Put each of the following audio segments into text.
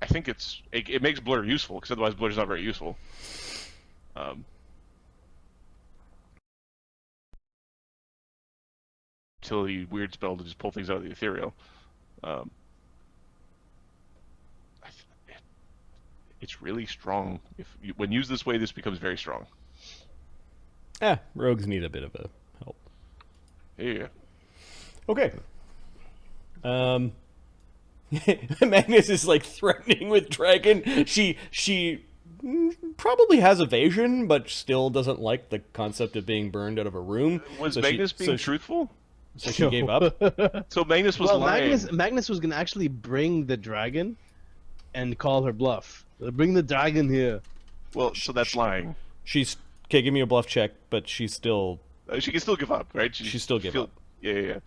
I think it makes blur useful, because otherwise blur's not very useful. Utility weird spell to just pull things out of the ethereal. It's really strong. When used this way, this becomes very strong. Rogues need a bit of a help. Yeah. Okay. Magnus is like threatening with dragon. She probably has evasion, but still doesn't like the concept of being burned out of a room. Was Magnus being truthful? So she gave up. So Magnus was lying. Magnus was gonna actually bring the dragon, and call her bluff. Bring the dragon here. Well, so that's lying. She's okay. Give me a bluff check, but she's still. She can still give up, right? She still gave up. Yeah.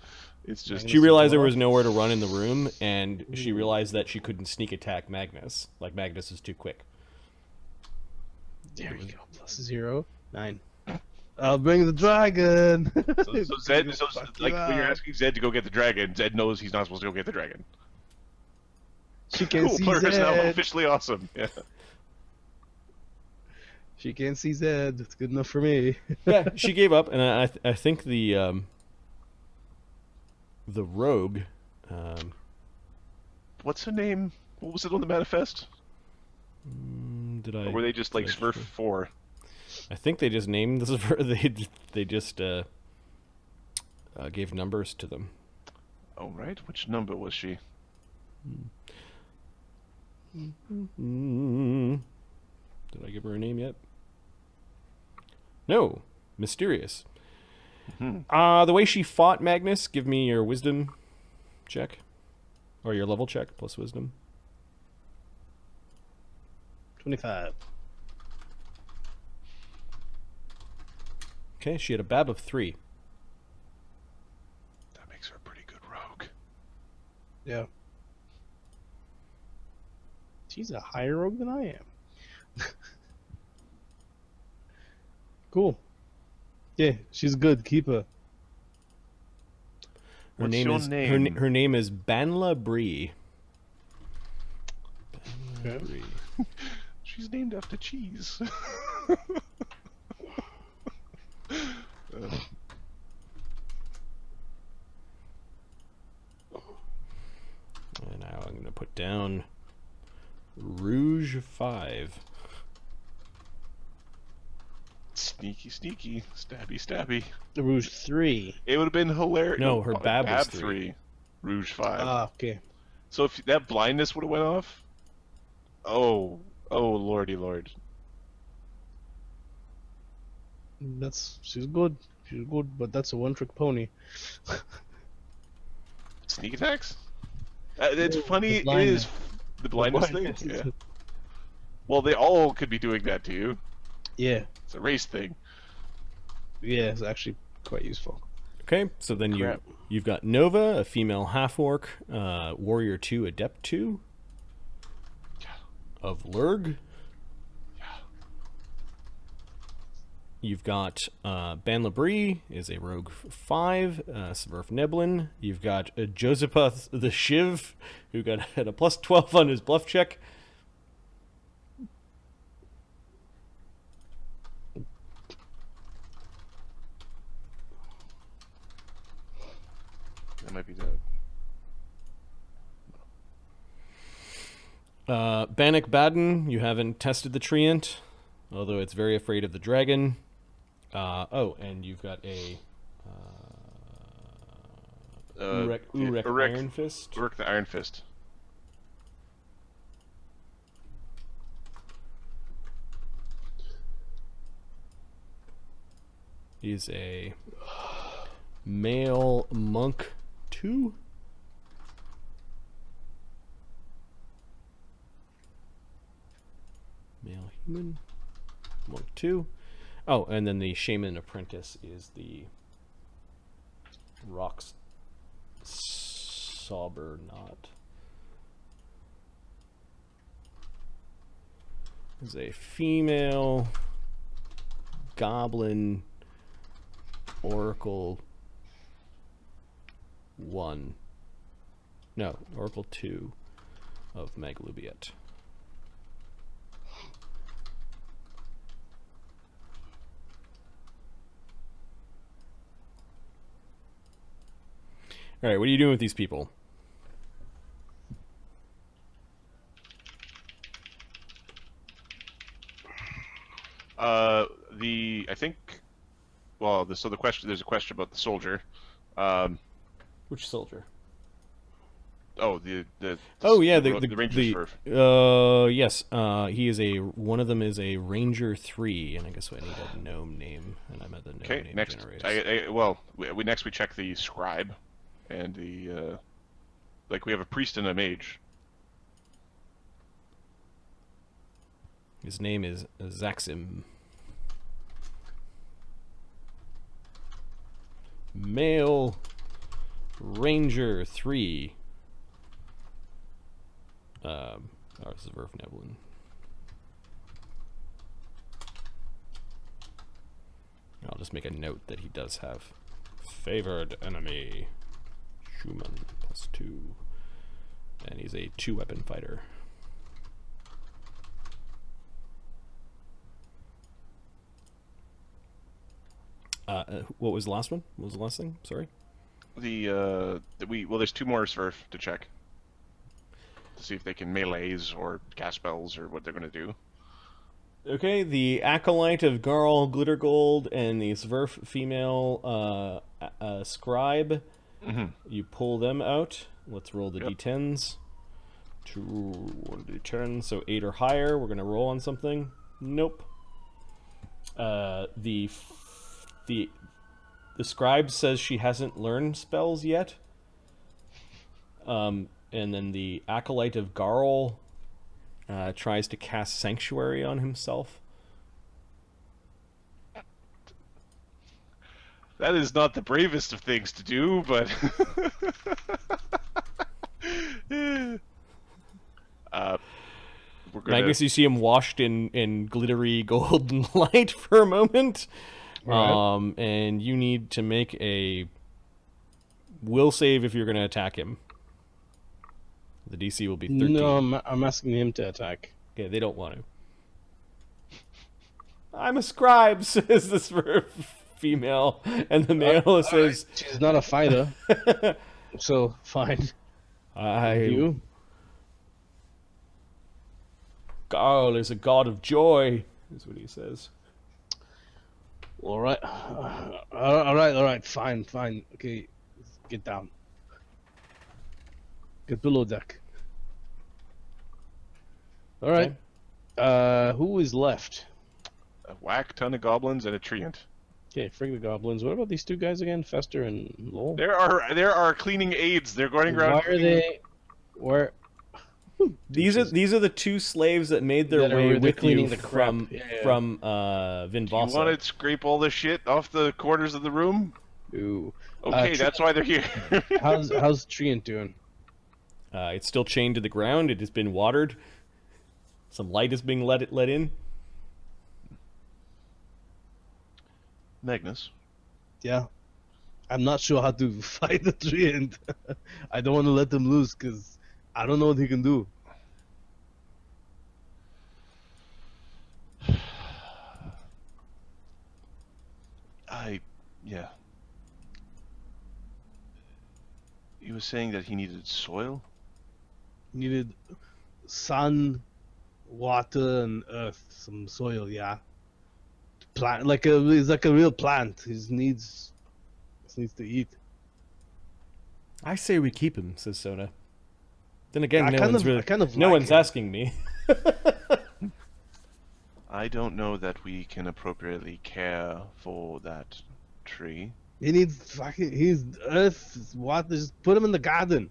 It's just she realized there was nowhere to run in the room, and she realized that she couldn't sneak attack Magnus. Like Magnus is too quick. There you go. +0, 9. I'll bring the dragon. So Zed, like when you're asking Zed to go get the dragon, Zed knows he's not supposed to go get the dragon. She can see Blur Zed. is now officially awesome. Yeah. She can't see Zed. It's good enough for me. Yeah, she gave up, and I think the rogue. What's her name? What was it on the manifest? Or were they just like Smurf 4? I think they just named this. They just gave numbers to them. Oh right, which number was she? Did I give her a name yet? No, mysterious. The way she fought Magnus. Give me your wisdom check, or your level check plus wisdom. 25. Okay, she had a BAB of 3. That makes her a pretty good rogue. Yeah. She's a higher rogue than I am. Cool. Yeah, she's good. Keep her. Her name is Banla Bree. Okay. She's named after cheese. And now I'm going to put down Rouge 5. Sneaky, sneaky, stabby, stabby. The Rouge 3. It would have been hilarious. No, her BAB was 3. Rouge 5. Ah, okay. So if that blindness would have went off, oh lordy lord. She's good. She's good, but that's a one-trick pony. Sneak attacks? It's funny. The It is the blindness thing. Yeah. Well, they all could be doing that to you. Yeah. It's a race thing. Yeah, it's actually quite useful. Okay, so then you've got Nova, a female half-orc, Warrior 2, Adept 2, of Lurg. You've got Banla Bree is a rogue 5, Smurf Neblin. You've got Joseph the Shiv, who had a +12 on his bluff check. That might be that. Bannock Baden, you haven't tested the treant, although it's very afraid of the dragon. And you've got a Urek Iron Fist. Urek the Iron Fist. He's a male monk 2. Male human monk 2. Oh, and then the shaman apprentice is the Rox Saubernaut. Is a female goblin oracle 1. No, oracle 2 of Maglubiet. All right, what are you doing with these people? I think. Well, there's a question about the soldier. Which soldier? Oh, the Ranger's Verve. Yes. He is one of them is a Ranger 3, and I guess I need a gnome name, and I'm at the gnome name next. generators. We check the scribe, and the we have a priest and a mage. His name is Zaxim. Male Ranger 3. This is Verve Neblin. I'll just make a note that he does have favored enemy. Schumann +2. And he's a 2-weapon fighter. What was the last one? What was the last thing? Sorry. There's 2 more Sverf to check. To see if they can melees or cast spells or what they're going to do. Okay, the Acolyte of Garl Glittergold and the Sverf female scribe. Mm-hmm. You pull them out. Let's roll the d10s. 1 d10, so 8 or higher. We're going to roll on something. Nope. The scribe says she hasn't learned spells yet. And then the Acolyte of Garl tries to cast Sanctuary on himself. That is not the bravest of things to do, but... Magnus, you see him washed in glittery golden light for a moment. Right. And you need to make a will save if you're going to attack him. The DC will be 13. No, I'm asking him to attack. Okay, they don't want to. I'm a scribe, says this female, and the male says... She's not a fighter, so fine. You? Garl is a god of joy, is what he says. All right. All right, fine. Okay, get down. Get below deck. All right. Okay. Who is left? A whack ton of goblins and a treant. Okay, frig the goblins. What about these 2 guys again? Fester and Lowell? There are cleaning aides. They're going around. Why are they? Where? These are the 2 slaves that made their way with you from Vinvasa. Do you want to scrape all the shit off the corners of the room? Ooh. Okay, that's why they're here. How's Treant doing? It's still chained to the ground. It has been watered. Some light is being let in. Magnus. Yeah. I'm not sure how to fight the Treant. I don't want to let them loose because I don't know what he can do. Yeah. You were saying that he needed soil? Needed sun, water, and earth. Some soil, yeah. Plant he's like a real plant. He needs to eat. I say we keep him, says Soda. Then again, no one's asking me. I don't know that we can appropriately care for that tree. He needs he's earth, water. Just put him in the garden.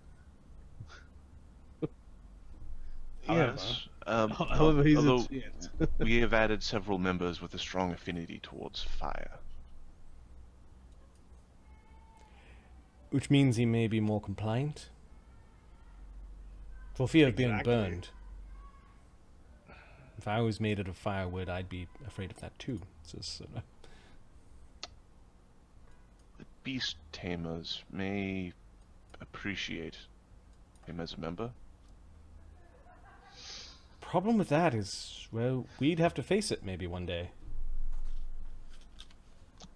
Yes. However, he's we have added several members with a strong affinity towards fire. Which means he may be more compliant. For fear of being burned. If I was made out of firewood, I'd be afraid of that too. The beast tamers may appreciate him as a member. Problem with that is, well, we'd have to face it maybe one day.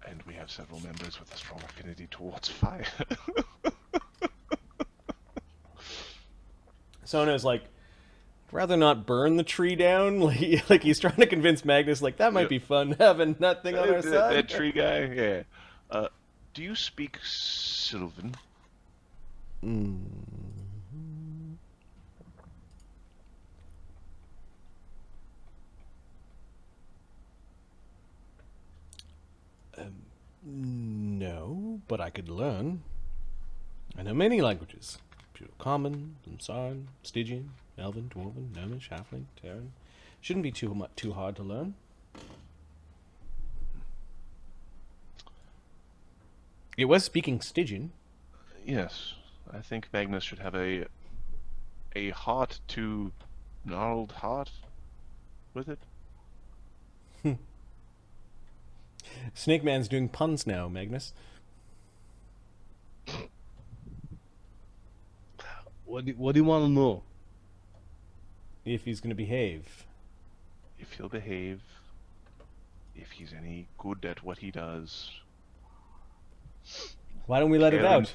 And we have several members with a strong affinity towards fire. Sona's like, rather not burn the tree down. Like he's trying to convince Magnus, like, that might be fun having that thing on our side. That tree guy, yeah. Do you speak Sylvan? No, but I could learn. I know many languages. Common, Sarn, Stygian, Elven, Dwarven, Gnomish, Halfling, Terran. Shouldn't be too hard to learn. It was speaking Stygian. Yes, I think Magnus should have a heart to gnarled heart with it. Snake Man's doing puns now, Magnus. What do you want to know? If he's going to behave. If he'll behave, if he's any good at what he does. Why don't we let it out?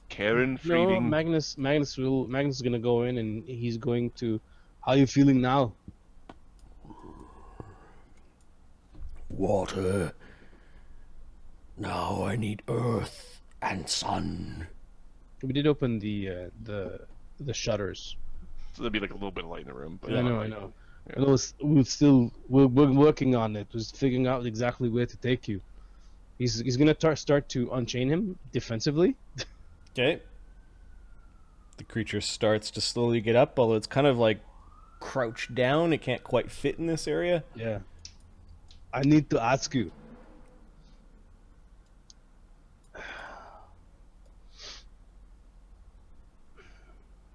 Karen No, feeding. Magnus is gonna go in and he's going to. How are you feeling now? Water. Now I need earth and sun. We did open the shutters. So there'll be like a little bit of light in the room. But I know. Yeah. We're working on it. We're figuring out exactly where to take you. He's gonna start to unchain him defensively. Okay. The creature starts to slowly get up, although it's kind of like crouched down. It can't quite fit in this area. Yeah. I need to ask you.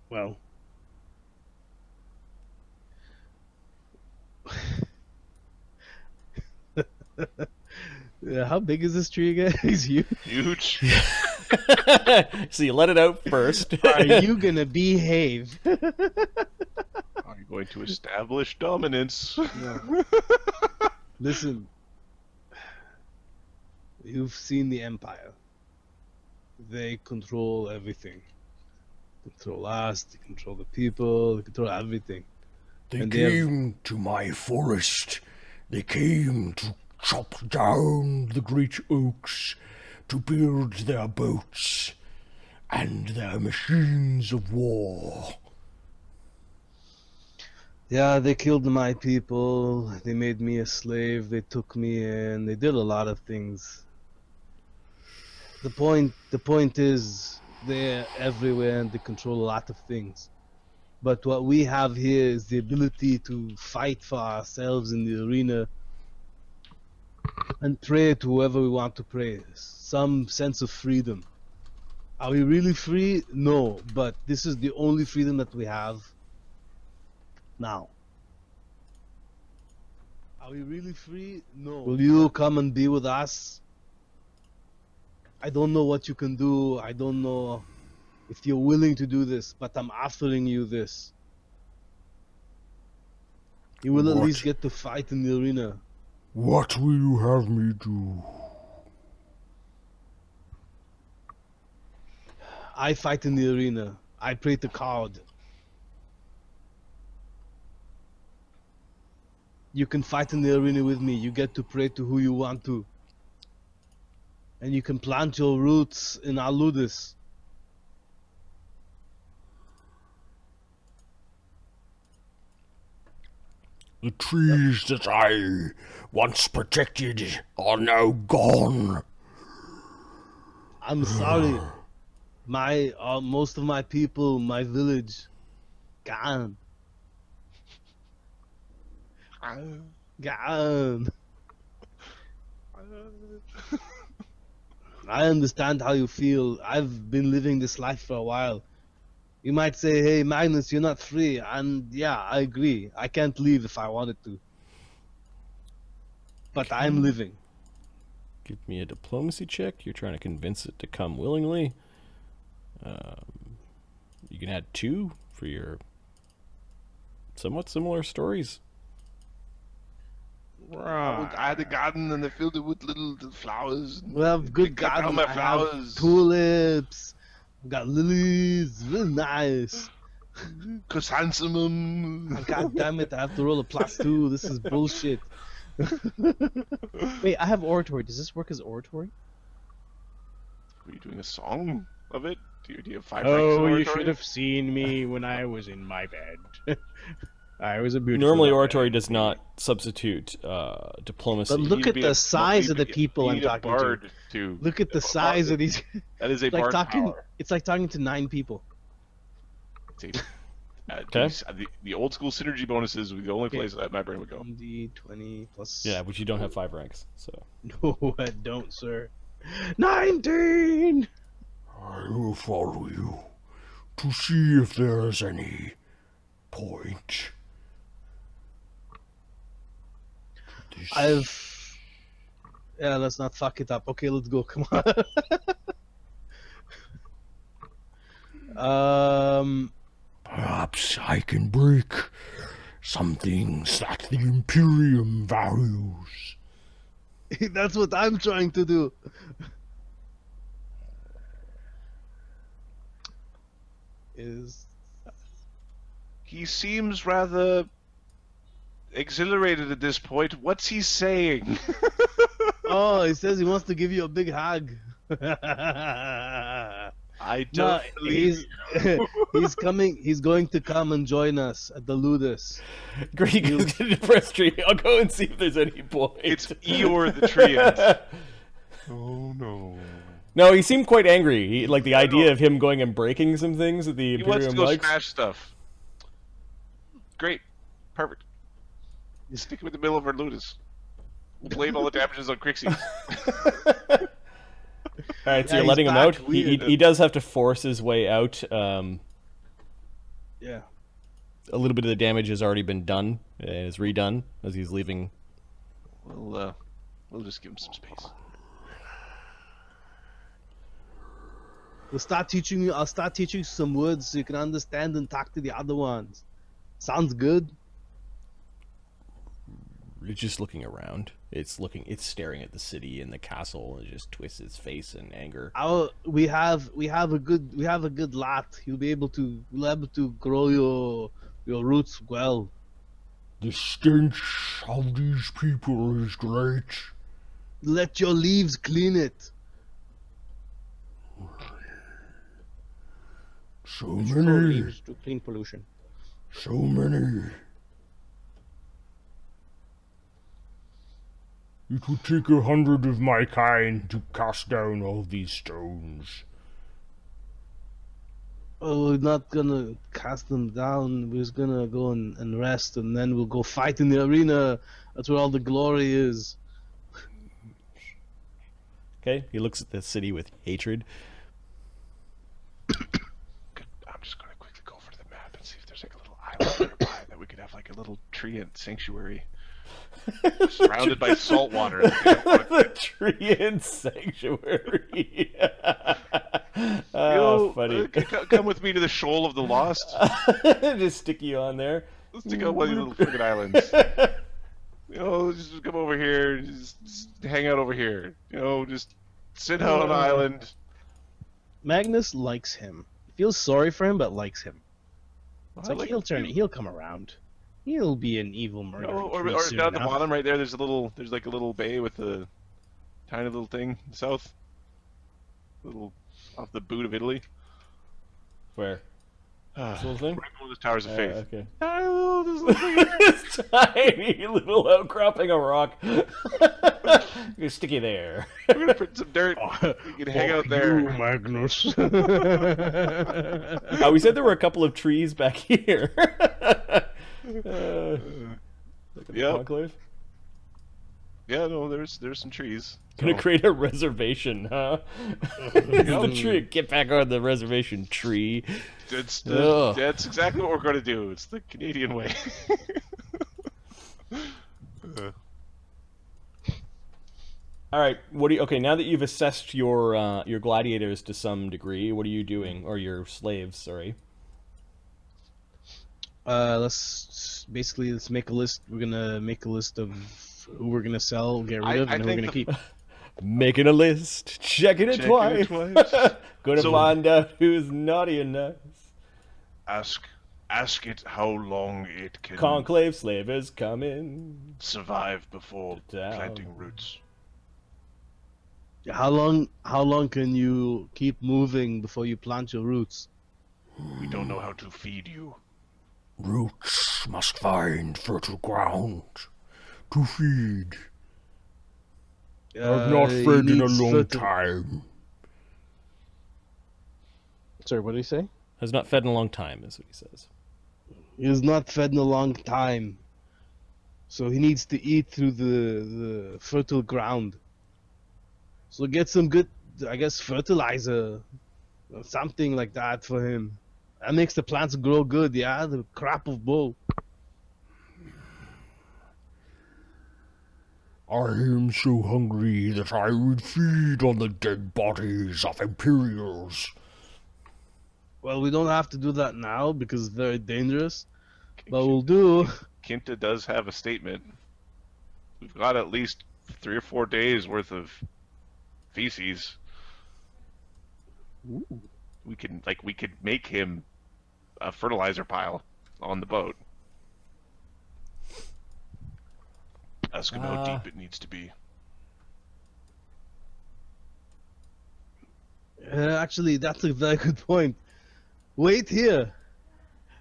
Well. Yeah, how big is this tree again? He's huge. Huge. So you let it out first. Are you gonna behave? Are you going to establish dominance? No. Listen, you've seen the Empire. They control everything. They control us, they control the people, they control everything. They And they have- came to my forest. They came to chop down the great oaks, to build their boats and their machines of war. Yeah, they killed my people, they made me a slave, they took me in, they did a lot of things. The point is, they're everywhere and they control a lot of things. But what we have here is the ability to fight for ourselves in the arena and pray to whoever we want to pray. Some sense of freedom. Are we really free? No, but this is the only freedom that we have now. Are we really free? No. Will you come and be with us? I don't know what you can do. I don't know if you're willing to do this, but I'm offering you this. You will at What? least get to fight in the arena. What will you have me do? I fight in the arena. I pray to God. You can fight in the arena with me. You get to pray to who you want to. And you can plant your roots in Aludis. The trees that I once protected are now gone. I'm sorry. My most of my people, my village, gone. Gone. I understand how you feel. I've been living this life for a while. You might say, hey, Magnus, you're not free. And yeah, I agree. I can't leave if I wanted to. But I'm living. Give me a diplomacy check. You're trying to convince it to come willingly. You can add 2 for your somewhat similar stories. I had a garden and I filled it with little flowers. We have good Cut down gardens. my I have flowers. tulips. I've got lilies. Really nice. Chrysanthemum. God damn it! I have to roll a +2. This is bullshit. Wait, I have oratory. Does this work as oratory? Were you doing a song of it? Do you have 5 ranks in Oh, you oratory? should have seen me when I was in my bed. I was a beautiful. Normally, man. oratory does not substitute diplomacy. But look You'd at be the a- size of the you'd people I'm need a talking to. bard to. Look at the a size bard- of these. That is a It's like bard talking. power. It's like talking to 9 people. It's Okay. The old school synergy bonuses would be the only Okay. place that my brain would go. D20 plus. Yeah, but you don't have 5 ranks, so. No, I don't, sir. 19. I will follow you to see if there's any point. Yeah, let's not fuck it up. Okay, let's go. Come on. Perhaps I can break some things that the Imperium values. That's what I'm trying to do. He seems rather exhilarated at this point. What's he saying? Oh, he says he wants to give you a big hug. I No, don't believe. he's coming. He's going to come and join us at the Ludus. Great, goes to the press tree. I'll go and see if there's any point. It's Eeyore the Treant. Oh no. No, he seemed quite angry. He, like the idea of him going and breaking some things that the He wants to Imperium go likes. smash stuff. Great. Perfect. Stick him in the middle of our Ludus. We'll blame all the damages on Crixie. All right, so Yeah, you're he's letting him back. out. He does have to force his way out. Yeah. A little bit of the damage has already been done. Is redone as he's leaving. We'll just give him some space. I'll start teaching you some words so you can understand and talk to the other ones. Sounds good. It's just looking around. It's staring at the city and the castle, and it just twists its face in anger. We have a good lot. We'll be able to grow your roots well. The stench of these people is great. Let your leaves clean it. So many, Leaves to clean pollution. so many. It would take 100 of my kind to cast down all these stones. Oh, we're not gonna cast them down. We're just gonna go and rest, and then we'll go fight in the arena. That's where all the glory is. Okay, he looks at the city with hatred. I'm just going to quickly go over to the map and see if there's like a little island nearby that we could have like a little Treant sanctuary. Surrounded by salt water. The tree and sanctuary. Oh, funny. Come with me to the shoal of the lost. Just stick you on there. Let's take out one of these little friggin' islands. Just come over here. Just hang out over here. Just sit out on an island. Magnus likes him. Feels sorry for him, but likes him. It's I like like he'll him turn. too. He'll come around. He'll be an evil murderer. Or down at the bottom right there, there's like a little bay with a tiny little thing south. Little off the boot of Italy. Where? This little thing? Right below the Towers of Faith. Okay. Oh, this little thing. This tiny little outcropping of rock. Gonna stick you there. We're gonna put some dirt. You can hang out there. You, Magnus. We said there were a couple of trees back here. Look at the Yep. Conclave. Yeah, no, there's some trees. Gonna So- create a reservation, huh? This is the tree. Get back on the reservation, tree. Ugh. That's exactly what we're going to do. It's the Canadian way. All right. What do you? Okay, now that you've assessed your gladiators to some degree, what are you doing, or your slaves? Sorry. Let's make a list. We're gonna make a list of who we're gonna sell, get rid of, I and who we're think gonna keep. Making a list, checking it twice. Gonna So- find out who's naughty and nice. Ask Ask it how long it can Conclave slavers come in. survive before Down. planting roots. How long can you keep moving before you plant your roots? We don't know how to feed you. Roots must find fertile ground to feed. I've not He fed in a needs long time. Sorry, what did he say? Has not fed in a long time, is what he says. He has not fed in a long time. So he needs to eat through the fertile ground. So get some good, I guess, fertilizer. Or something like that for him. That makes the plants grow good, yeah? The crap of bull. I am so hungry that I would feed on the dead bodies of Imperials. Well, we don't have to do that now because it's very dangerous. But we'll do. Kinta does have a statement. We've got at least 3 or 4 days worth of feces. Ooh. We could make him a fertilizer pile on the boat. Ask him how deep it needs to be. Actually, that's a very good point. Wait here.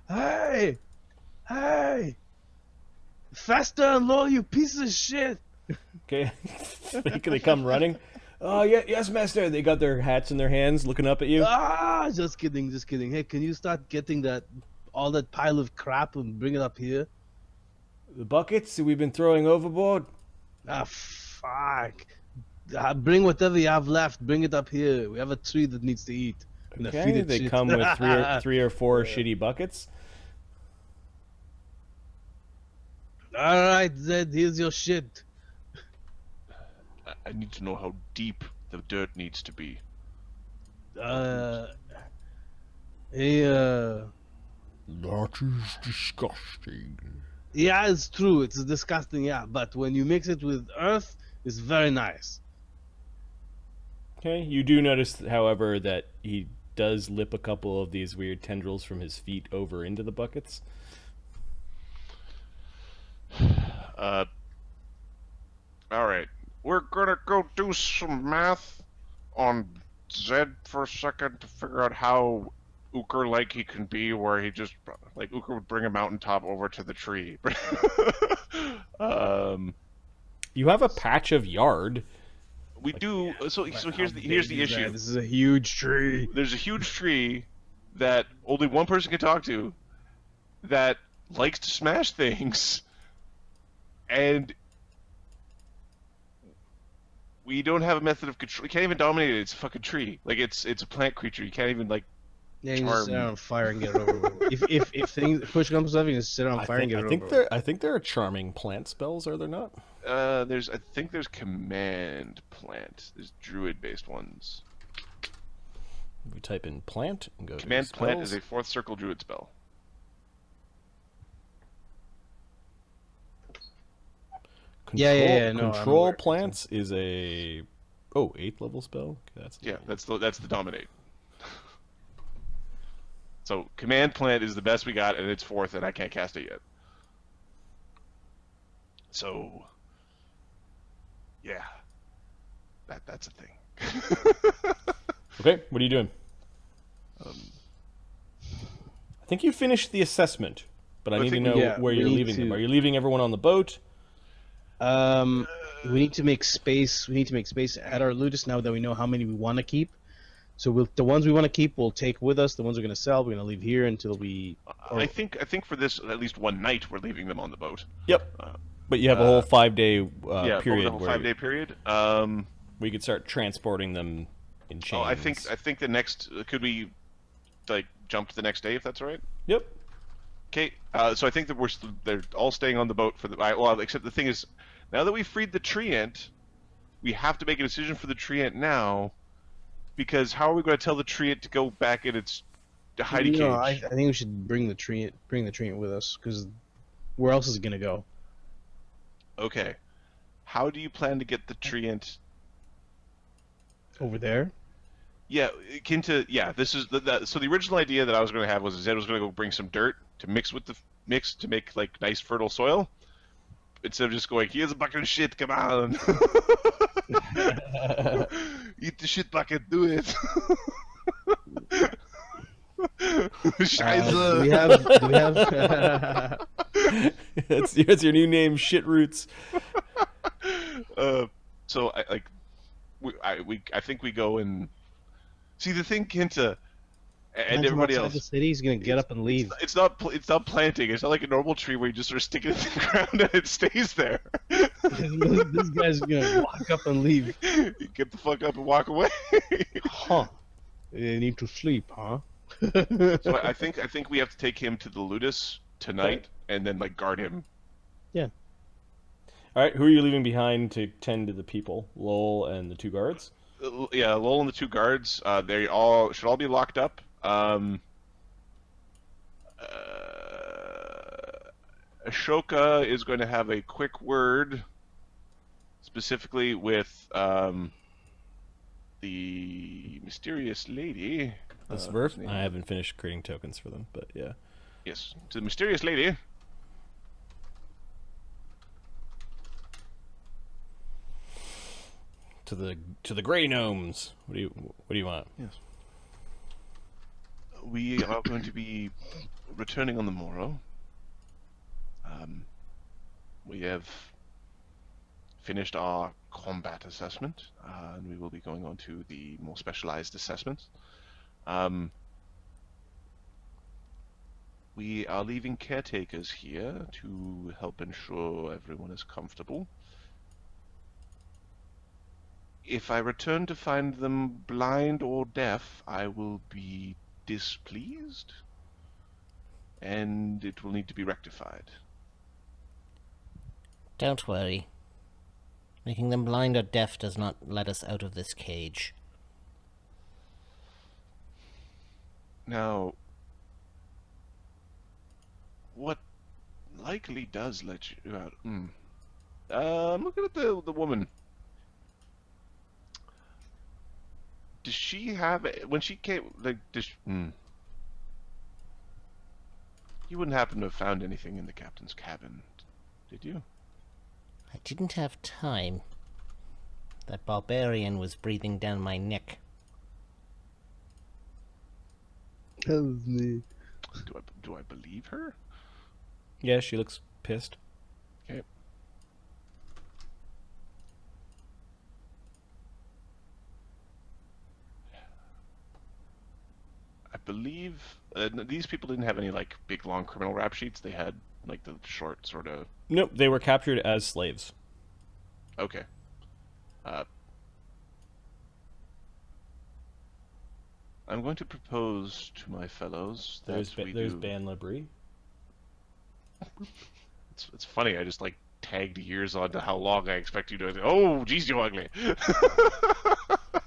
Hey! Hey! Faster and lower, you piece of shit! Okay. They come running. Oh, yeah, yes, master. They got their hats in their hands looking up at you. Ah, just kidding, just kidding. Hey, can you start getting all that pile of crap and bring it up here? The buckets that we've been throwing overboard. Ah, fuck. Bring whatever you have left, bring it up here. We have a tree that needs to eat. I'm gonna feed Okay, it they shit. come with three or four shitty buckets. Alright, Zed, here's your shit. I need to know how deep the dirt needs to be. Hey, That is disgusting. yeah, it's true. It's disgusting, yeah. But when you mix it with earth, it's very nice. Okay, you do notice, however, that he does lip a couple of these weird tendrils from his feet over into the buckets. Alright. We're gonna go do some math on Zed for a second to figure out how Uker-like he can be, where he just, like, Uker would bring a mountaintop over to the tree. You have a patch of yard. We do, so here's the issue. This is a huge tree. There's a huge tree that only one person can talk to that likes to smash things, and we don't have a method of control. You can't even dominate it. It's a fucking tree. Like, it's a plant creature. You can't even, like, Yeah, you just sit on fire and get it over with. if things push comes to shove, you just sit on fire and get it over with. I think there are charming plant spells, are there not? I think there's command plant. There's druid-based ones. We type in plant and go Command to plant is spells. a 4th circle druid spell. Control, no, I'm control aware. plants is a 8th level spell. Okay, that's That's the dominate. So command plant is the best we got, and it's 4th, and I can't cast it yet. So, yeah, that's a thing. Okay, what are you doing? I think you finished the assessment, but I need to know where we you're need leaving them. to- Are you leaving everyone on the boat? We need to make space. We need to make space at our ludus now that we know how many we want to keep. So the ones we want to keep, we'll take with us. The ones we're going to sell, we're going to leave here until we. I think for this at least one night we're leaving them on the boat. Yep. But you have a whole 5-day Yeah, period over the whole where 5-day period. we could start transporting them in chains. Oh, I think the next could we like jump to the next day if that's all right. Yep. Okay, so I think that they're all staying on the boat for well, except the thing is, now that we freed the treant, we have to make a decision for the treant now, because how are we going to tell the treant to go back in its hiding cage? I think we should bring the treant with us, because where else is it going to go? Okay, how do you plan to get the treant Over there? Yeah, Kinta. Yeah, this is so the original idea that I was going to have was Zed was going to go bring some dirt to mix with the mix to make like nice fertile soil, instead of just going, here's a bucket of shit, come on. Eat the shit bucket, do it. Scheiße. Do we have That's your new name, Shit Roots. So I think we go and see the thing, Kinta, and everybody else. The city, he's gonna get up and leave. It's not planting. It's not like a normal tree where you just sort of stick it in the ground and it stays there. This guy's gonna walk up and leave. You get the fuck up and walk away. Huh? You need to sleep, huh? So I think we have to take him to the Ludus tonight and then like guard him. Yeah. All right, who are you leaving behind to tend to the people? Lowell and the 2 guards? Yeah, Lowell and the 2 guards. They should all be locked up. Ashoka is going to have a quick word, specifically with the mysterious lady. That's Verve? I haven't finished creating tokens for them, but yeah. Yes, to the mysterious lady. To the gray gnomes. What do you want? Yes. We are going to be returning on the morrow. We have finished our combat assessment, and we will be going on to the more specialized assessments. We are leaving caretakers here to help ensure everyone is comfortable. If I return to find them blind or deaf, I will be displeased, and it will need to be rectified. Don't worry. Making them blind or deaf does not let us out of this cage. Now, what likely does let you out? I'm looking at the woman. Does she have, when she came, like, You wouldn't happen to have found anything in the captain's cabin, did you? I didn't have time. That barbarian was breathing down my neck. That was me. Do I believe her? Yeah, she looks pissed. Okay. I believe these people didn't have any like big long criminal rap sheets. They had like the short sort of. Nope, they were captured as slaves. Okay. I'm going to propose to my fellows that There's Ban Labrie. It's funny. I just like tagged years onto how long I expect you to. Oh, geez, you ugly.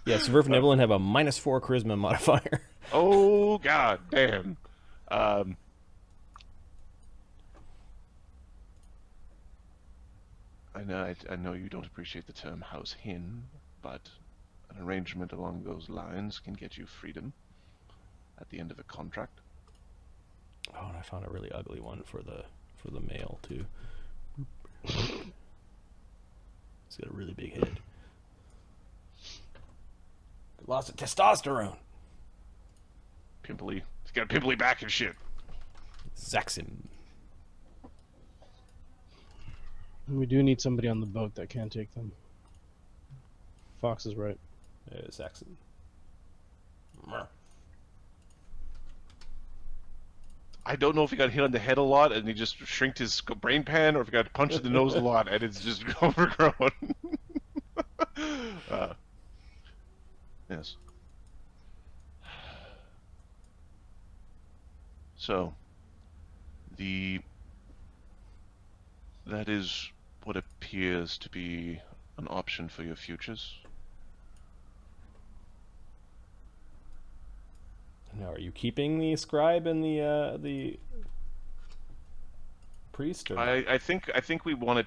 Yeah, Sverf and Evelyn have a -4 charisma modifier. Oh god damn. I know you don't appreciate the term house hin, but an arrangement along those lines can get you freedom at the end of a contract. Oh, and I found a really ugly one for the male too. He's got a really big head. Lots of testosterone. Pimply. He's got a pimply back and shit. Zaxim. We do need somebody on the boat that can take them. Fox is right. Zaxim. I don't know if he got hit on the head a lot and he just shrinked his brain pan, or if he got punched in the nose a lot and it's just overgrown. Yes. So, that is what appears to be an option for your futures. Now, are you keeping the scribe and the priest? Or I think we want to.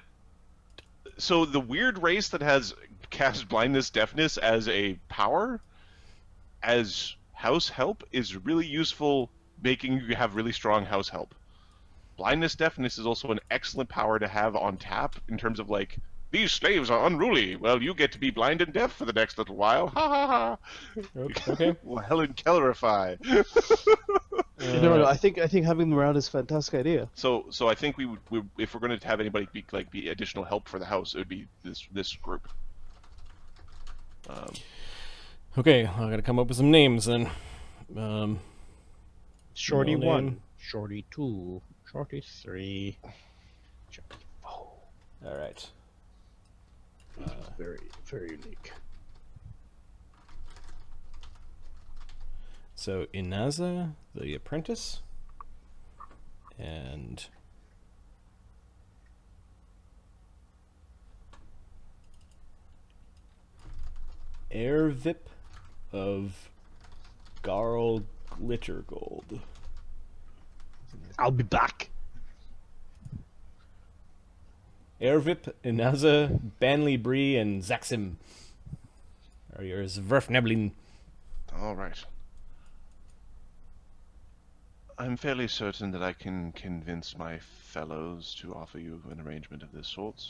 So the weird race that has cast blindness, deafness as a power, as house help, is really useful, making you have really strong house help. blindness, deafness is also an excellent power to have on tap in terms of like, these slaves are unruly. Well, you get to be blind and deaf for the next little while. Ha ha ha. Okay. Well, Helen Kellerify. No, I think having them around is a fantastic idea. So I think we if we're going to have anybody be additional help for the house, it would be this group. Okay, I gotta come up with some names then. Shorty No 1, name. Shorty 2, Shorty 3, Shorty 4. All right. Very, very unique. So Inaza, the apprentice, and Airvip of Garl Glittergold. I'll be back. Airvip, Inaza, Banley Bree, and Zaxim are yours. Verfneblin. All right. I'm fairly certain that I can convince my fellows to offer you an arrangement of this sort.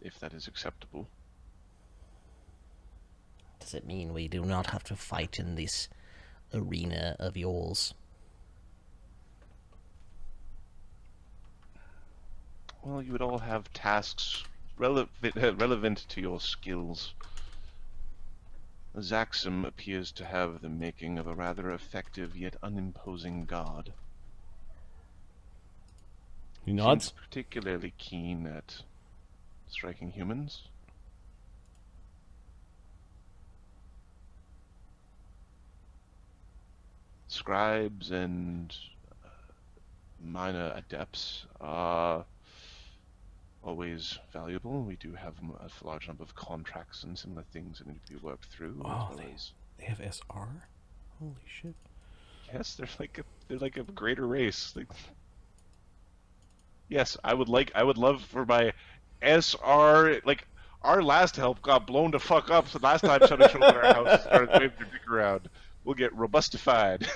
If that is acceptable. Does it mean we do not have to fight in this arena of yours? Well, you would all have tasks relevant to your skills. Zaxim appears to have the making of a rather effective yet unimposing god. He nods. Seems particularly keen at striking humans. Scribes and minor adepts are always valuable. We do have a large number of contracts and similar things that need to be worked through. Oh, as well as... They have SR? Holy shit. Yes, they're like a greater race. Yes, I would love for my SR, like, our last help got blown to fuck up the last time somebody showed up at our house and started waving their dick around. We'll get robustified.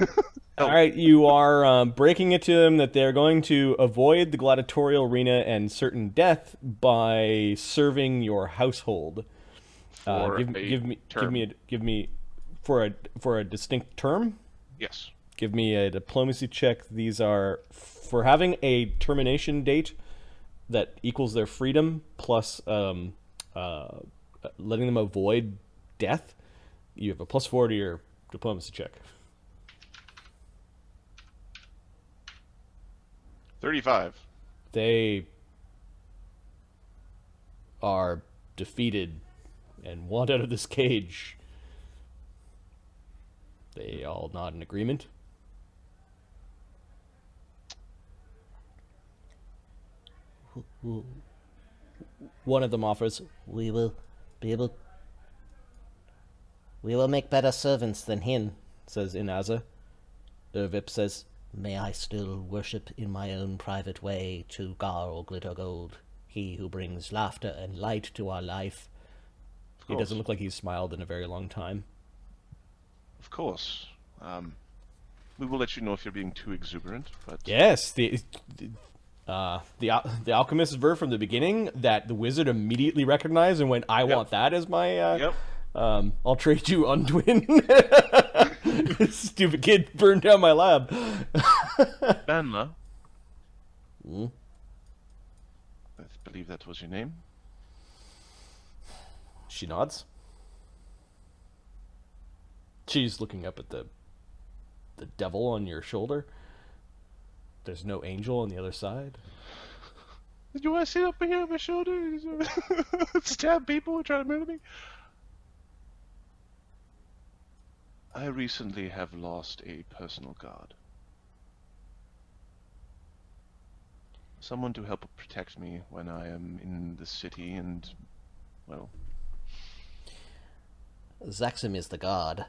All right, you are breaking it to them that they're going to avoid the gladiatorial arena and certain death by serving your household. Give me for a distinct term. Yes. Give me a diplomacy check. These are for having a termination date that equals their freedom plus letting them avoid death. You have a +4 to your diplomacy check. 35. They are defeated and want out of this cage. They all nod in agreement. One of them offers, We will make better servants than him. says Inaza. Vip says, May I still worship in my own private way to Garl Glittergold, he who brings laughter and light to our life. He doesn't look like he's smiled in a very long time. Of course. We will let you know if you're being too exuberant, but... Yes, the alchemist ver from the beginning that the wizard immediately recognized and went, I want that as my... Yep. I'll trade you Undwin. Stupid kid burned down my lab. Banla. I believe that was your name. She nods. She's looking up at the devil on your shoulder. There's no angel on the other side. Did you want to sit up here on my shoulder and stab people and try to murder me? I recently have lost a personal guard. Someone to help protect me when I am in the city and, well... Zaxim is the god.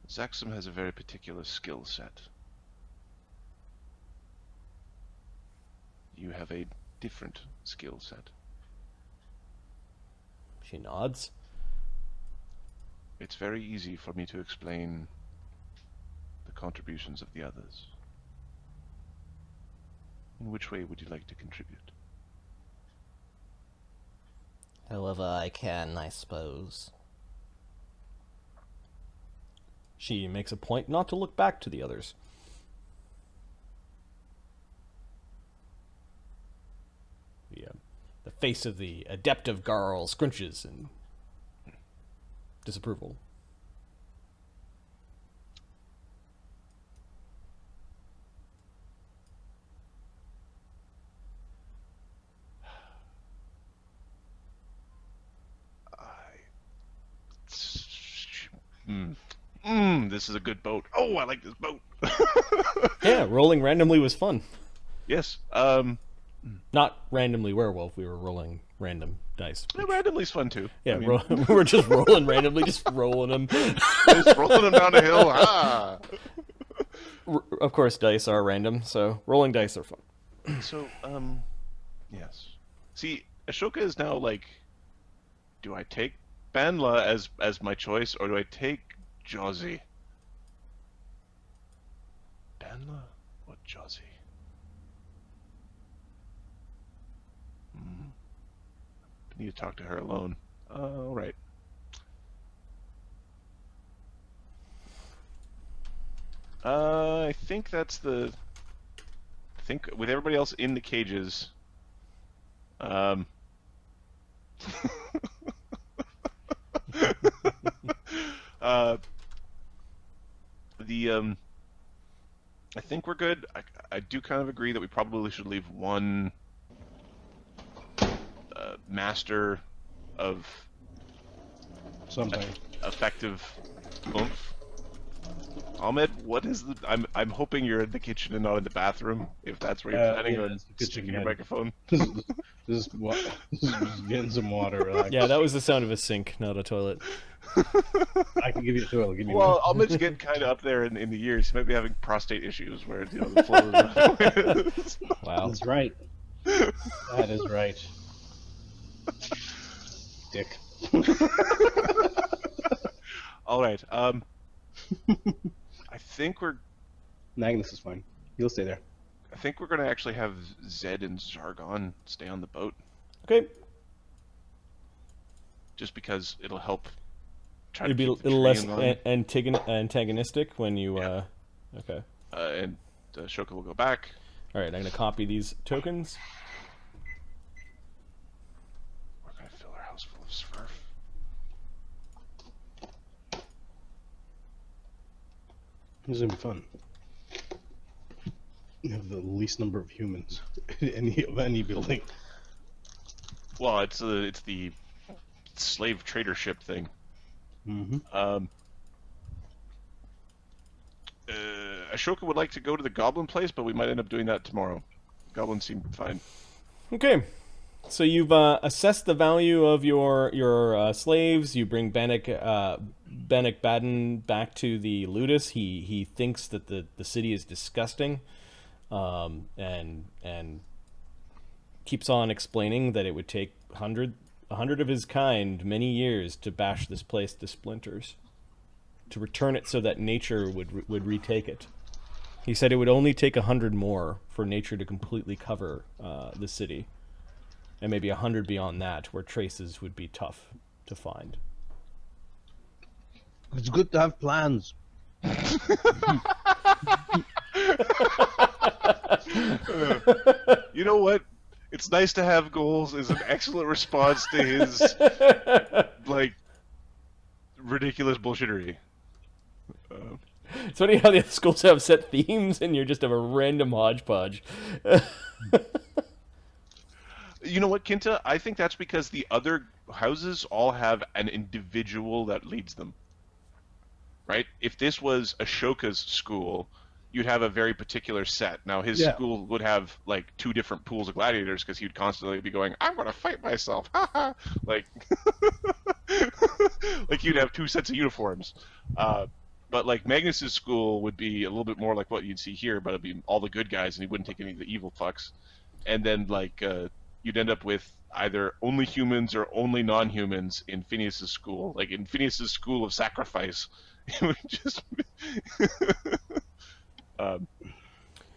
Zaxim has a very particular skill set. You have a different skill set. She nods. it's very easy for me to explain the contributions of the others. In which way would you like to contribute? However I can, I suppose. She makes a point not to look back to the others. The face of the adept of Garl scrunches in disapproval. This is a good boat. Oh, I like this boat. Yeah, rolling randomly was fun. Yes. Not randomly werewolf. We were rolling random dice. Randomly's fun too. Yeah, we were just rolling randomly, just rolling them. Just rolling them down a hill. Ah. Of course, dice are random, so rolling dice are fun. So, yes. See, Ashoka is now like, do I take Banla as my choice, or do I take Josie? Banla or Josie? I need to talk to her alone. All right. I think that's the. I think with everybody else in the cages. I think we're good. I do kind of agree that we probably should leave one master of Something. effective oomph. Ahmed, what is the? I'm hoping you're in the kitchen and not in the bathroom. If that's where you're planning on it's the kitchen, sticking your yeah. microphone. This is getting some water. Relax. Yeah, that was the sound of a sink, not a toilet. I can give you a toilet. Give me Well, one. Ahmed's getting kind of up there in the years. He might be having prostate issues where the flow is not. Wow. That's right. That is right. Dick. All right. I think we're Magnus is fine. He'll stay there. I think we're gonna actually have Zed and Czargon stay on the boat, Okay. just because it'll help. Try It'll to be a keep the little less tree in line. antagonistic when you. Yeah. Okay. And Shoka will go back. All right. I'm gonna copy these tokens. We're gonna fill our house full of Swerf. This is gonna be fun. You have the least number of humans in any building. Well, it's the slave trader ship thing. Mm-hmm. Ashoka would like to go to the goblin place, but we might end up doing that tomorrow. Goblins seem fine. Okay. So you've assessed the value of your slaves. You bring Bannock Baden back to the Ludus. He thinks that the city is disgusting, and keeps on explaining that it would take 100 of his kind many years to bash this place to splinters, to return it so that nature would retake it. He said it would only take 100 more for nature to completely cover the city, and maybe 100 beyond that, where traces would be tough to find. It's good to have plans. You know what? It's nice to have goals is an excellent response to his like ridiculous bullshittery. It's funny how the other schools have set themes and you just have a random hodgepodge. You know what, Kinta? I think that's because the other houses all have an individual that leads them. Right? If this was Ashoka's school, you'd have a very particular set. Now, his school would have, like, 2 different pools of gladiators because he would constantly be going, I'm going to fight myself. Like, like you'd have 2 sets of uniforms. But, like, Magnus's school would be a little bit more like what you'd see here, but it'd be all the good guys and he wouldn't take any of the evil fucks. And then, like, you'd end up with either only humans or only non-humans in Phineas's school. Like in Phineas's school of sacrifice, it would just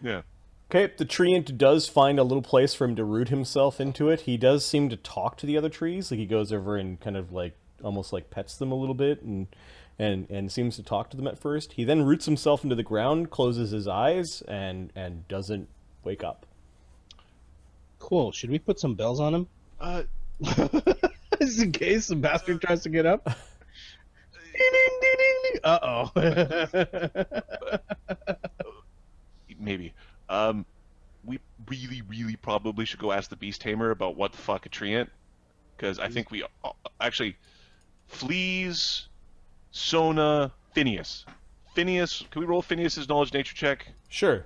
yeah. Okay, the treant does find a little place for him to root himself into it. He does seem to talk to the other trees. Like he goes over and kind of like almost like pets them a little bit and seems to talk to them at first. He then roots himself into the ground, closes his eyes, and doesn't wake up. Cool. Should we put some bells on him? Just in case the bastard tries to get up. Uh-oh. Maybe. We really probably should go ask the Beast Tamer about what the fuck a treant, because I think we actually Fleas, Sona, Phineas. Phineas, can we roll Phineas's knowledge nature check? Sure.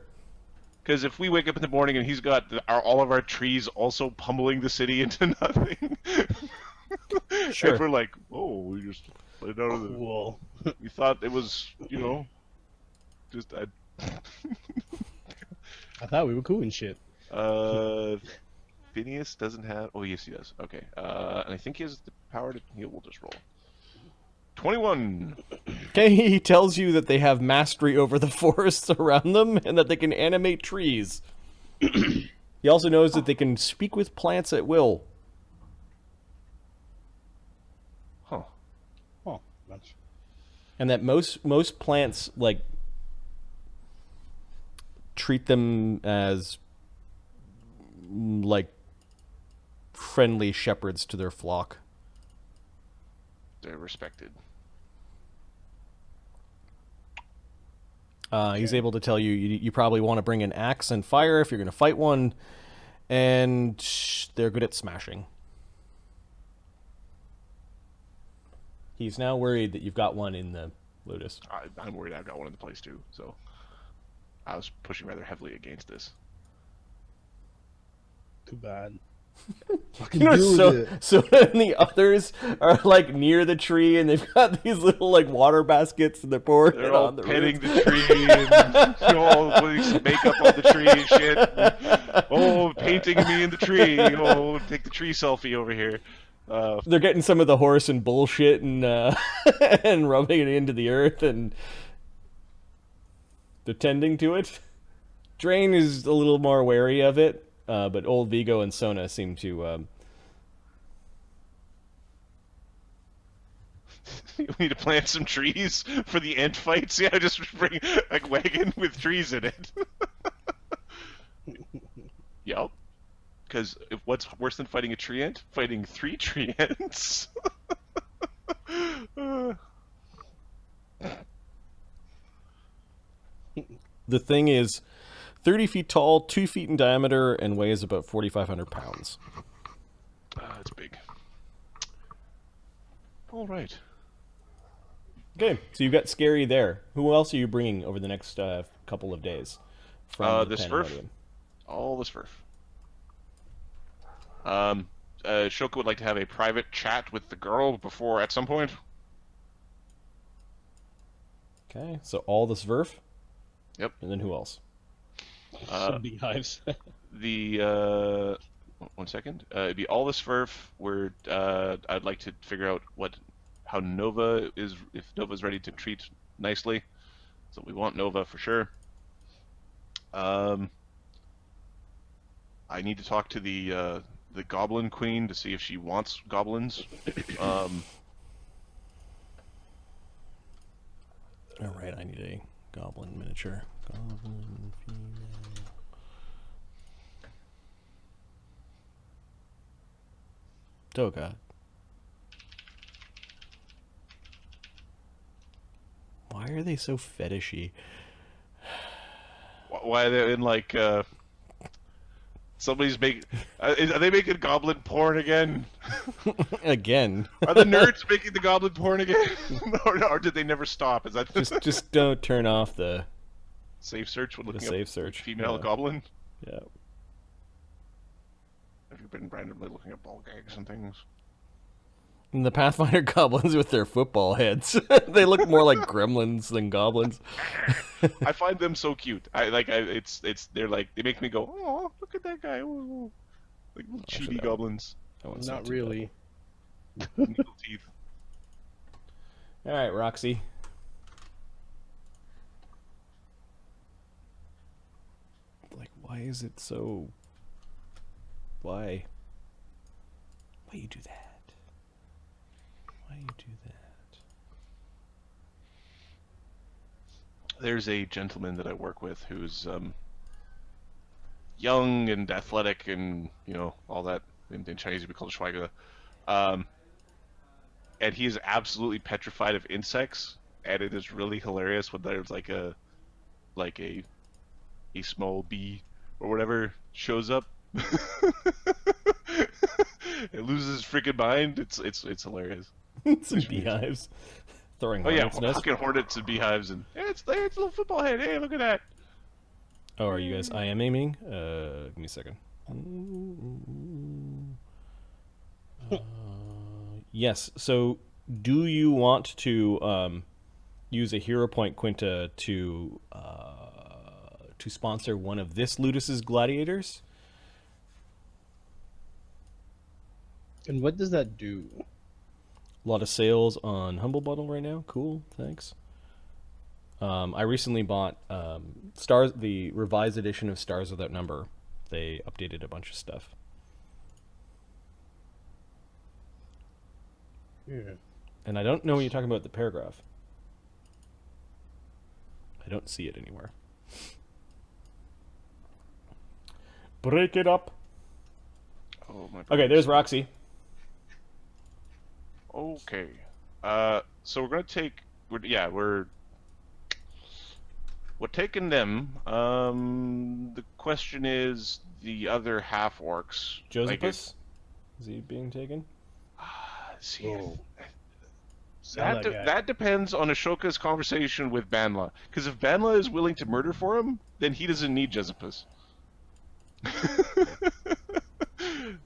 Because if we wake up in the morning and he's got all of our trees also pummeling the city into nothing, sure. And we're like, oh, we just let it out of the. Cool. We thought it was, just. I thought we were cool and shit. Phineas doesn't have. Oh, yes, he does. Okay. And I think he has the power to. We'll just roll. 21. Okay, he tells you that they have mastery over the forests around them and that they can animate trees. He also knows that they can speak with plants at will. Huh. Oh, that's... And that most plants, like, treat them as, like, friendly shepherds to their flock. They're respected. He's able to tell you probably want to bring an axe and fire if you're going to fight one, and they're good at smashing. He's now worried that you've got one in the Lotus. I'm worried I've got one in the place too, so I was pushing rather heavily against this. Too bad. So and the others are like near the tree, and they've got these little like water baskets, and they're pouring They're it all on the petting roof. the tree and all putting some makeup on the tree and shit. Oh, painting me in the tree. Oh, take the tree selfie over here. They're getting some of the horse and bullshit and and rubbing it into the earth, and they're tending to it. Drain is a little more wary of it, but old Vigo and Sona seem to. We need to plant some trees for the ant fights. Yeah, just bring a wagon with trees in it. Yep. Because what's worse than fighting a tree ant? Fighting 3 tree ants. The thing is 30 feet tall, 2 feet in diameter, and weighs about 4,500 pounds. That's big. All right. Okay, so you've got Scary there. Who else are you bringing over the next couple of days? From the Smurf. Pandemonium? All the Smurf. Ashoka would like to have a private chat with the girl before at some point. Okay, so all the Sverf? Yep. And then who else? Some beehives. The one second. It'd be all the Smurf. Where I'd like to figure out how Nova is, if Nova's ready to treat nicely. So we want Nova for sure. I need to talk to the Goblin Queen to see if she wants goblins. All right, I need a goblin miniature. Goblin female. Oh god. Why are they so fetishy? Why are they in like somebody's making? Are they making goblin porn again? Again. Are the nerds making the goblin porn again, or did they never stop? Is that just don't turn off the safe search when looking safe up search female yeah. goblin? Yeah. Have you been randomly looking at ball gags and things? And the Pathfinder goblins with their football heads. They look more like gremlins than goblins. I find them so cute. They're like, they make me go, oh, look at that guy. Ooh. Like little Actually, chibi goblins. That one's Not too really. Needle teeth. bad. All right, Roxy. Like, why is it so? Why? Why you do that? Why you do that? There's a gentleman that I work with who's young and athletic and, you know, all that. In Chinese, we call it Schweiger. And he is absolutely petrified of insects, and it is really hilarious when there's like a small bee or whatever shows up. It loses his freaking mind. It's hilarious. Some beehives. Throwing Oh yeah, hornets' nests. fucking hornets and beehives and it's a little football head. Hey, look at that. Oh, are you guys aiming? Give me a second. Yes. So, do you want to use a hero point, Quinta, to sponsor one of this Ludus's gladiators? And what does that do? A lot of sales on Humble Bundle right now. Cool, thanks. I recently bought the revised edition of Stars Without Number. They updated a bunch of stuff. Yeah. And I don't know when you're talking about the paragraph. I don't see it anywhere. Break it up. Oh my. Okay, there's Roxy. Okay. So we're gonna take. We're taking them. The question is the other half orcs. Josephus? Is he being taken? See, Oh. Sell that guy. that depends on Ashoka's conversation with Banla. Because if Banla is willing to murder for him, then he doesn't need Jezepus.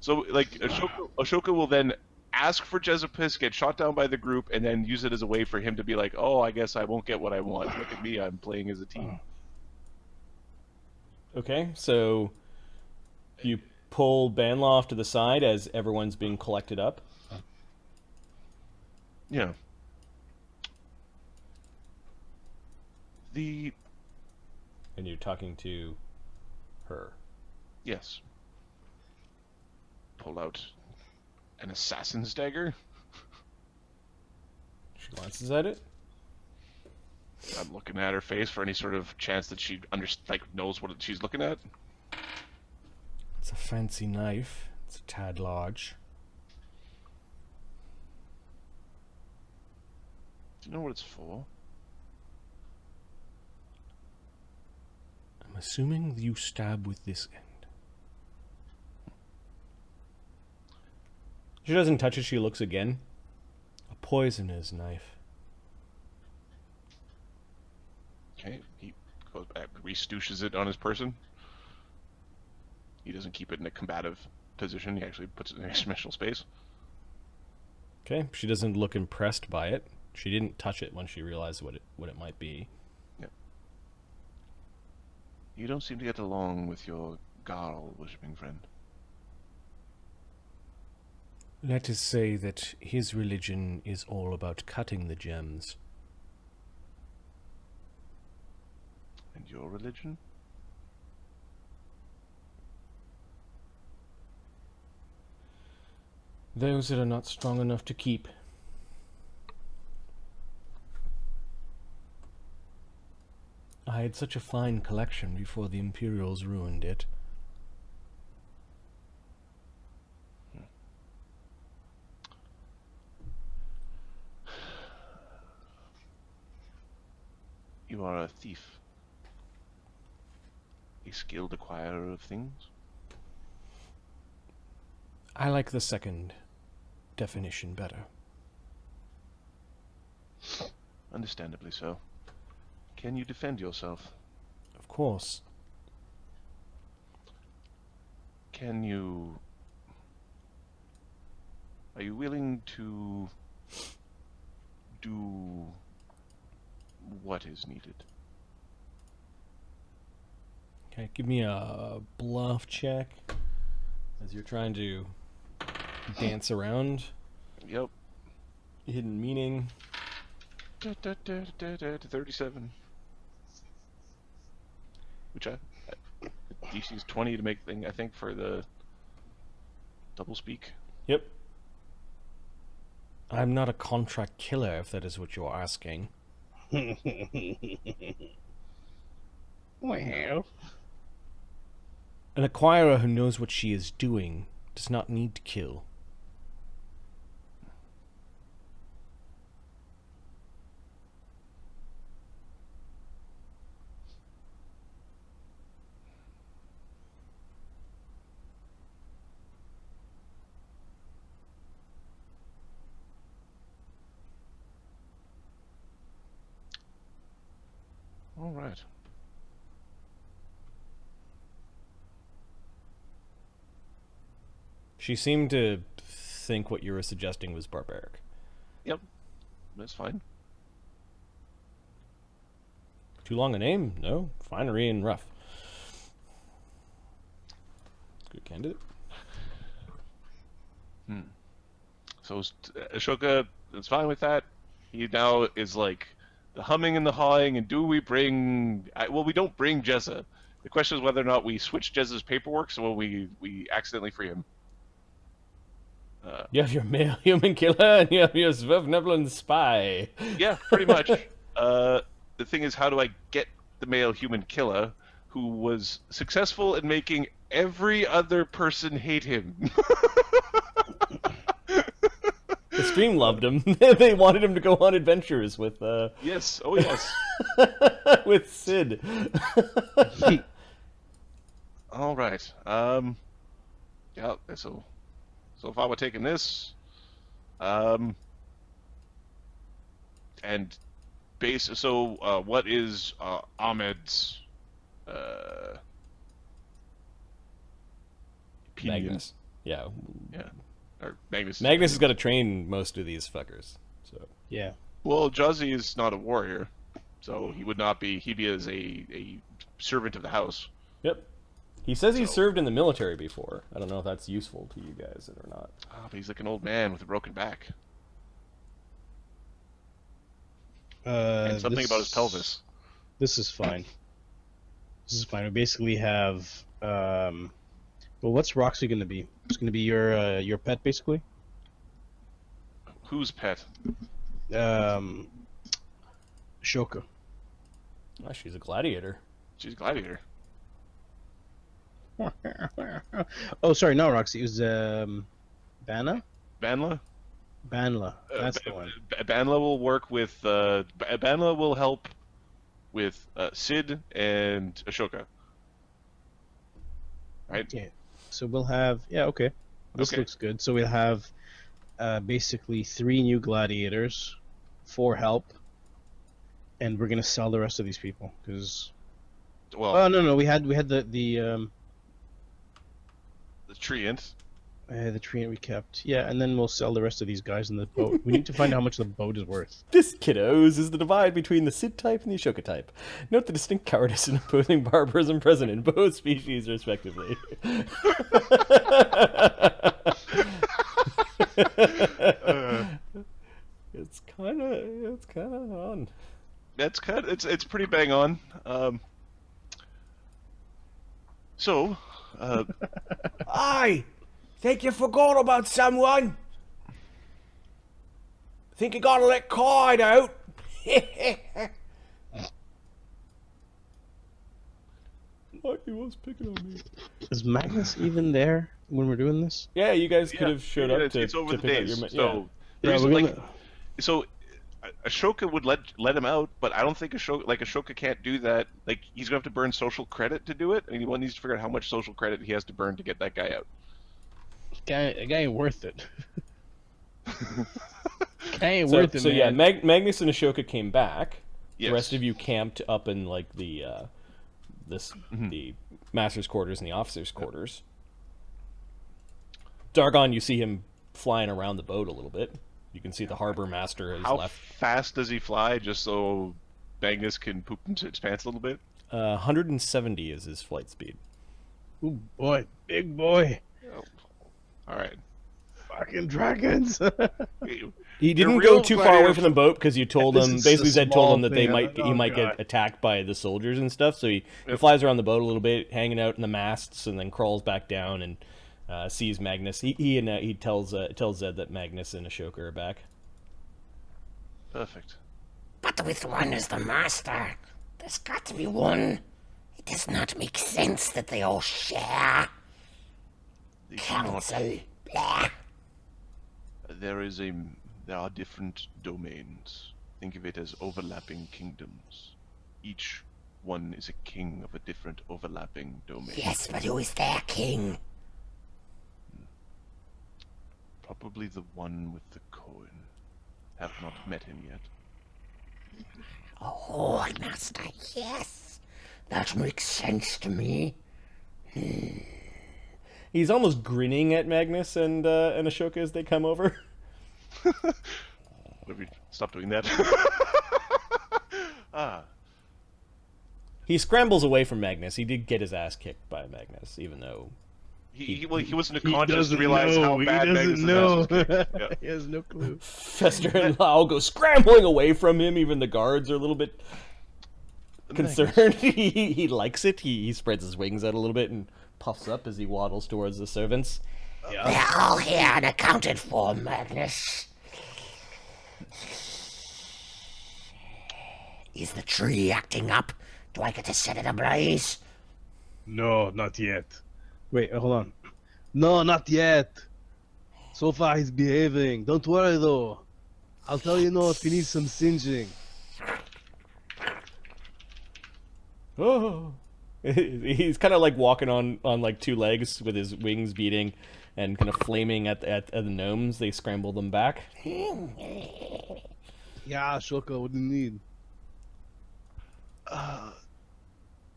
So, like, Ashoka will then ask for Jezepus, get shot down by the group, and then use it as a way for him to be like, oh, I guess I won't get what I want. Look at me, I'm playing as a team. Okay, so you pull Banla off to the side as everyone's being collected up. Yeah. And you're talking to her. Yes. Pull out an assassin's dagger. She glances at it. I'm looking at her face for any sort of chance that she knows what she's looking at. It's a fancy knife. It's a tad large. Do you know what it's for? I'm assuming you stab with this end. She doesn't touch it, she looks again. A poisoner's knife. Okay, he goes back, re-stooshes it on his person. He doesn't keep it in a combative position, he actually puts it in a special space. Okay, she doesn't look impressed by it. She didn't touch it when she realized what it might be. Yep. You don't seem to get along with your Garl worshipping friend. Let us say that his religion is all about cutting the gems. And your religion? Those that are not strong enough to keep. I had such a fine collection before the Imperials ruined it. You are a thief. A skilled acquirer of things? I like the second definition better. Understandably so. Can you defend yourself? Of course. Can you... Are you willing to do what is needed? Okay, give me a bluff check. As you're trying to dance around. Yep. Hidden meaning. 37. Which DC is 20 to make thing, I think, for the double speak. Yep. I'm not a contract killer, if that is what you're asking. Well, An acquirer who knows what she is doing does not need to kill. All right. She seemed to think what you were suggesting was barbaric. Yep. That's fine. Too long a name? No. Finery and rough. Good candidate. So Ashoka is fine with that. He now is like the humming and the hawing, and do we bring... well, we don't bring Jezza. The question is whether or not we switch Jezza's paperwork so we accidentally free him. You have your male human killer, and you have your Swerveneblen spy. Yeah, pretty much. The thing is, how do I get the male human killer who was successful in making every other person hate him? The stream loved him. They wanted him to go on adventures with Yes, oh yes. with Cid. All right. Yeah. So if I were taking this, and base. So what is Ahmed's opinion? Magnus. Yeah. Yeah. Or Magnus. Magnus has got to train most of these fuckers. So yeah. Well, Jazzy is not a warrior, so he would not be. He'd be as a servant of the house. Yep. He says he's served in the military before. I don't know if that's useful to you guys or not. Oh, but he's like an old man with a broken back. And something about his pelvis. This is fine. This is fine. We basically have. Well, what's Roxy going to be? It's going to be your pet, basically. Whose pet? Ashoka. Oh, she's a gladiator. She's a gladiator. Oh, sorry, no, Roxy. It was Banna. Banla? Banla. That's the one. Banla will work with. Banla will help with Cid and Ashoka. Right. Okay. So we'll have. Yeah. Okay. This looks good. So we'll have basically 3 new gladiators, 4 help, and we're gonna sell the rest of these people because. Well. Oh no, we had the treant. The treant we kept. Yeah, and then we'll sell the rest of these guys in the boat. We need to find out how much the boat is worth. This, kiddos, is the divide between the Cid type and the Ashoka type. Note the distinct cowardice and opposing barbarism present in both species, respectively. It's kind of on. It's pretty bang on. So. Aye! Think you forgot about someone? Think you gotta let Clyde out? What? He was picking on me. Is Magnus even there when we're doing this? Yeah, you guys could have showed up to It's over to the pick out days. your So, Yeah, reason, we're like, gonna... so Ashoka would let him out, but I don't think Ashoka can't do that. Like, he's gonna have to burn social credit to do it, and he needs to figure out how much social credit he has to burn to get that guy out. Guy ain't worth it. Guy ain't worth it, so man. yeah, Magnus and Ashoka came back. Yes. The rest of you camped up in like the the master's quarters and the officers' quarters. Czargon, you see him flying around the boat a little bit. You can see the harbor master has How left. fast does he fly, just so Magnus can poop into his pants a little bit? 170 is his flight speed. Ooh, boy, big boy. All right. Fucking dragons. He didn't real go too far away from the boat because you told him, basically Zed told him that they might he might get attacked by the soldiers and stuff. So he flies around the boat a little bit, hanging out in the masts, and then crawls back down and sees Magnus. He tells Zed that Magnus and Ashoka are back. Perfect. But with one as the master, there's got to be one. It does not make sense that they all share. Council, blah. There are different domains. Think of it as overlapping kingdoms. Each one is a king of a different overlapping domain. Yes, but who is their king? Probably the one with the coin. Have not met him yet. Oh, master, yes. That makes sense to me. He's almost grinning at Magnus and Ashoka as they come over. Have you stopped doing that? He scrambles away from Magnus. He did get his ass kicked by Magnus, even though he wasn't conscious to realize how bad Magnus' ass was kicked. Yeah. He has no clue. Fester and Lau go scrambling away from him. Even the guards are a little bit concerned. He likes it. He spreads his wings out a little bit and puffs up as he waddles towards the servants. They're all here and accounted for, Magnus. Is the tree acting up? Do I get to set it ablaze? No, not yet. Wait, hold on. No, not yet. So far he's behaving. Don't worry though. I'll tell you no if he needs some singeing. Oh. He's kind of like walking on like two legs with his wings beating and kind of flaming at the gnomes. They scramble them back. Yeah, Ashoka, what do you need?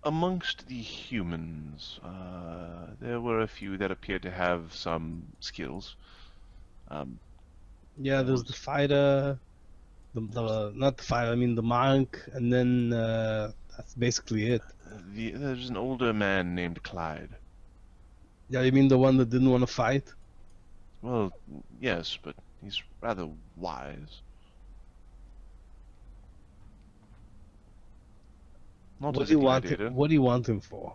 Amongst the humans, there were a few that appeared to have some skills. Yeah, there's the fighter, the not the fighter, I mean the monk, and then that's basically it. There's an older man named Clyde. Yeah, you mean the one that didn't want to fight? Well, yes, but he's rather wise. Not What as do you a want? gladiator. What do you want him for?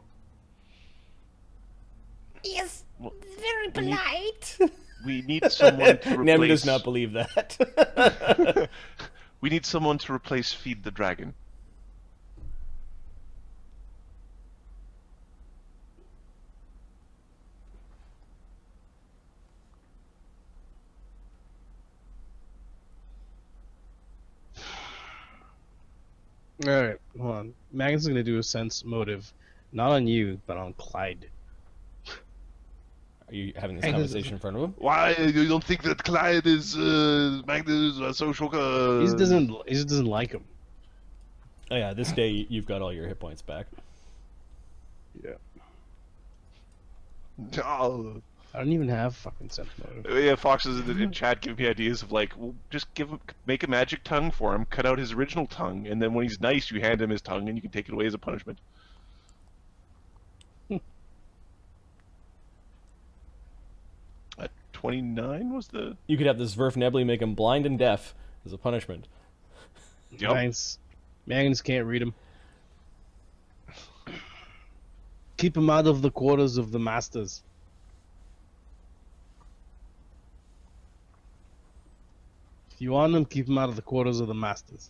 He is very polite. We need someone to replace... Nem does not believe that. We need someone to replace Feed the Dragon. Alright, hold on. Magnus is gonna do a sense motive. Not on you, but on Clyde. Are you having this conversation in front of him? Why? You don't think that Clyde is Magnus or Ashoka? He just doesn't like him. Oh yeah, this day you've got all your hit points back. Yeah. Oh. I don't even have fucking sense motive. Yeah, Fox is in chat giving me ideas of like, well, just make a magic tongue for him, cut out his original tongue, and then when he's nice, you hand him his tongue, and you can take it away as a punishment. 29 was the... You could have this Verf Nebly make him blind and deaf as a punishment. Yep. Nice. Magnus can't read him. Keep him out of the quarters of the masters. If you want him, keep him out of the quarters of the masters.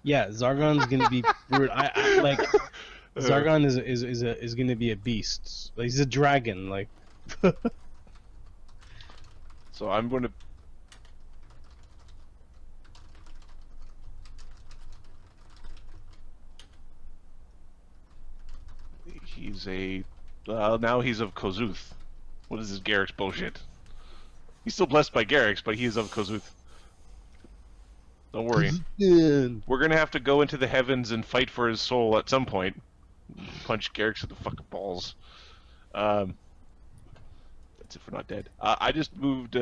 Yeah, Czargon's gonna be weird. I like Czargon is gonna be a beast. Like, he's a dragon. Like, So I'm going to... He's a... now he's of Kozuth. What is this Garrick's bullshit? He's still blessed by Garrick's, but he is of Kozuth. Don't worry. We're gonna have to go into the heavens and fight for his soul at some point. Punch Garrick's in the fucking balls. That's if we're not dead. I just moved